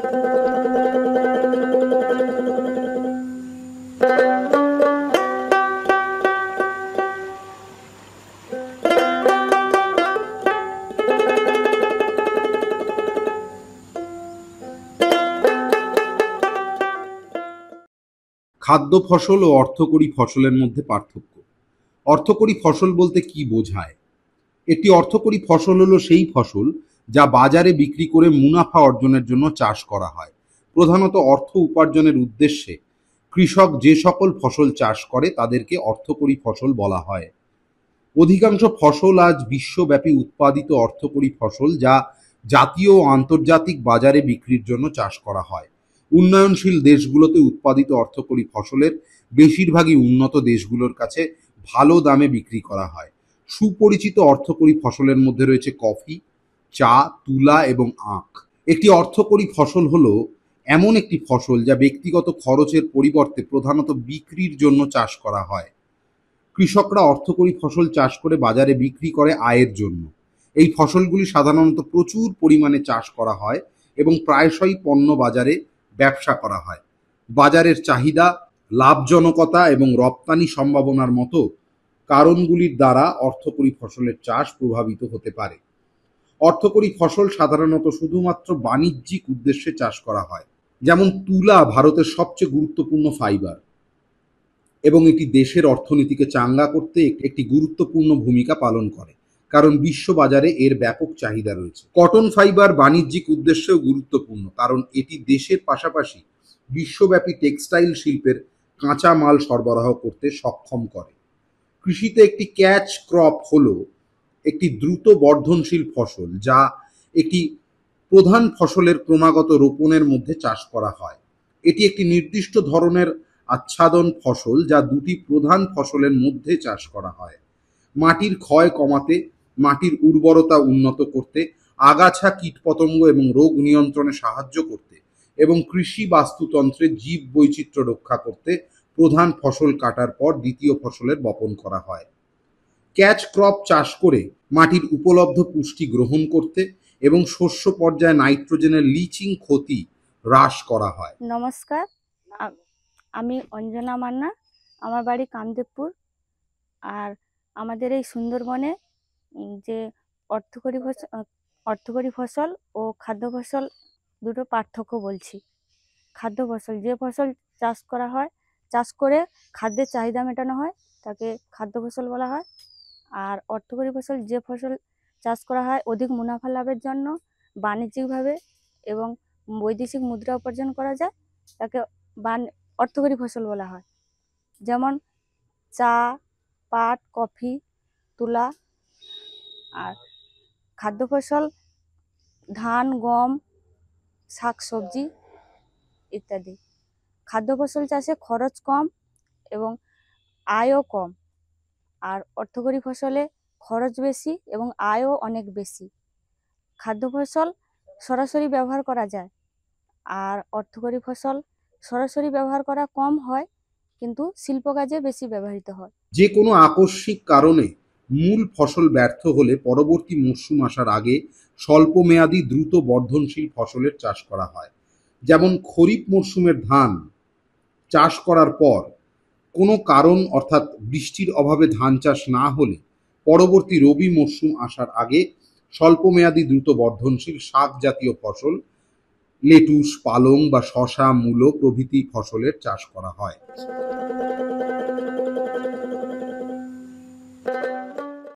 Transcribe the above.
খাদ্য ফসল ও অর্থকরী ফসলের মধ্যে পার্থক্য। অর্থকরী ফসল বলতে কি বোঝায়? একটি অর্থকরী ফসল হলো সেই ফসল যা বাজারে বিক্রি করে মুনাফা অর্জনের জন্য চাষ করা হয়। প্রধানত অর্থ উপার্জনের উদ্দেশ্যে কৃষক যে সকল ফসল চাষ করে তাদেরকে অর্থকরী ফসল বলা হয়। অধিকাংশ ফসল আজ বিশ্বব্যাপী উৎপাদিত অর্থকরী ফসল, যা জাতীয় ও আন্তর্জাতিক বাজারে বিক্রির জন্য চাষ করা হয়। উন্নয়নশীল দেশগুলোতে উৎপাদিত অর্থকরী ফসলের বেশিরভাগই উন্নত দেশগুলোর কাছে ভালো দামে বিক্রি করা হয়। সুপরিচিত অর্থকরী ফসলের মধ্যে রয়েছে কফি, চা, তুলা এবং আখ। একটি অর্থকরী ফসল হলো এমন একটি ফসল যা ব্যক্তিগত খরচের পরিবর্তে প্রধানত বিক্রির জন্য চাষ করা হয়। কৃষকরা অর্থকরী ফসল চাষ করে বাজারে বিক্রি করে আয়ের জন্য। এই ফসলগুলি সাধারণত প্রচুর পরিমাণে চাষ করা হয় এবং প্রায়শই পণ্য বাজারে ব্যবসা করা হয়। বাজারের চাহিদা, লাভজনকতা এবং রপ্তানি সম্ভাবনার মতো কারণগুলির দ্বারা অর্থকরী ফসলের চাষ প্রভাবিত হতে পারে। অর্থকরী ফসল সাধারণত শুধুমাত্র বাণিজ্যিক উদ্দেশ্যে চাষ করা হয়। যেমন তুলা ভারতের সবচেয়ে গুরুত্বপূর্ণ ফাইবার এবং এটি দেশের অর্থনীতিকে চাঙ্গা করতে একটি গুরুত্বপূর্ণ ভূমিকা পালন করে, কারণ বিশ্ববাজারে এর ব্যাপক চাহিদা রয়েছে। কটন ফাইবার বাণিজ্যিক উদ্দেশ্যেও গুরুত্বপূর্ণ, কারণ এটি দেশের পাশাপাশি বিশ্বব্যাপী টেক্সটাইল শিল্পের কাঁচা মাল সরবরাহ করতে সক্ষম করে। কৃষিতে একটি ক্যাচ ক্রপ হলো একটি দ্রুত বর্ধনশীল ফসল, যা একটি প্রধান ফসলের ক্রমাগত রোপণের মধ্যে চাষ করা হয়। এটি একটি নির্দিষ্ট ধরনের আচ্ছাদন ফসল যা দুটি প্রধান ফসলের মধ্যে চাষ করা হয়। মাটির ক্ষয় কমাতে, মাটির উর্বরতা উন্নত করতে, আগাছা, কীটপতঙ্গ এবং রোগ নিয়ন্ত্রণে সাহায্য করতে এবং কৃষি বাস্তুতন্ত্রে জীব বৈচিত্র্য রক্ষা করতে প্রধান ফসল কাটার পর দ্বিতীয় ফসলের বপন করা হয়। ক্যাচ ক্রপ চাষ করে মাটির উপলব্ধ পুষ্টি গ্রহণ করতে এবং শস্য পর্যায়ে নাইট্রোজেনের লিচিং ক্ষতি হ্রাস করা হয়। নমস্কার, আমি অঞ্জনা মান্না। আমার বাড়ি কামদেবপুর। আর আমাদের এই সুন্দরবনে যে অর্থকরী ফসল ও খাদ্য ফসল দুটো পার্থক্য বলছি। খাদ্য ফসল, যে ফসল চাষ করে খাদ্যের চাহিদা মেটানো হয় তাকে খাদ্য ফসল বলা হয়। আর অর্থকরী ফসল, যে ফসল চাষ করা হয় অধিক মুনাফা লাভের জন্য, বাণিজ্যিকভাবে এবং বৈদেশিক মুদ্রা উপার্জন করা যায়, তাকে অর্থকরী ফসল বলা হয়। যেমন চা, পাট, কফি, তুলা। আর খাদ্য ফসল ধান, গম, শাক সবজি ইত্যাদি। খাদ্য ফসল চাষে খরচ কম এবং আয়ও কম, আর অর্থকরী ফসলে খরচ বেশি এবং আয়ও অনেক বেশি। খাদ্য ফসল সরাসরি ব্যবহার করা যায়, আর অর্থকরী ফসল সরাসরি ব্যবহার করা কম হয়, কিন্তু শিল্প কাজে বেশি ব্যবহৃত হয়। যে কোনো আকস্মিক কারণে মূল ফসল ব্যর্থ হলে পরবর্তী মরশুম আসার আগে স্বল্পমেয়াদী দ্রুত বর্ধনশীল ফসলের চাষ করা হয়। যেমন খরিফ মরশুমের ধান চাষ করার পর কোনো কারণ অর্থাৎ বৃষ্টির অভাবে ধান চাষ না হলে পরবর্তী রবি মরশুম আসার আগে স্বল্পমেয়াদী দ্রুত বর্ধনশীল শাক জাতীয় ফসল, লেটুস, পালং বা শসা, মূলো প্রভৃতি ফসলের চাষ করা হয়।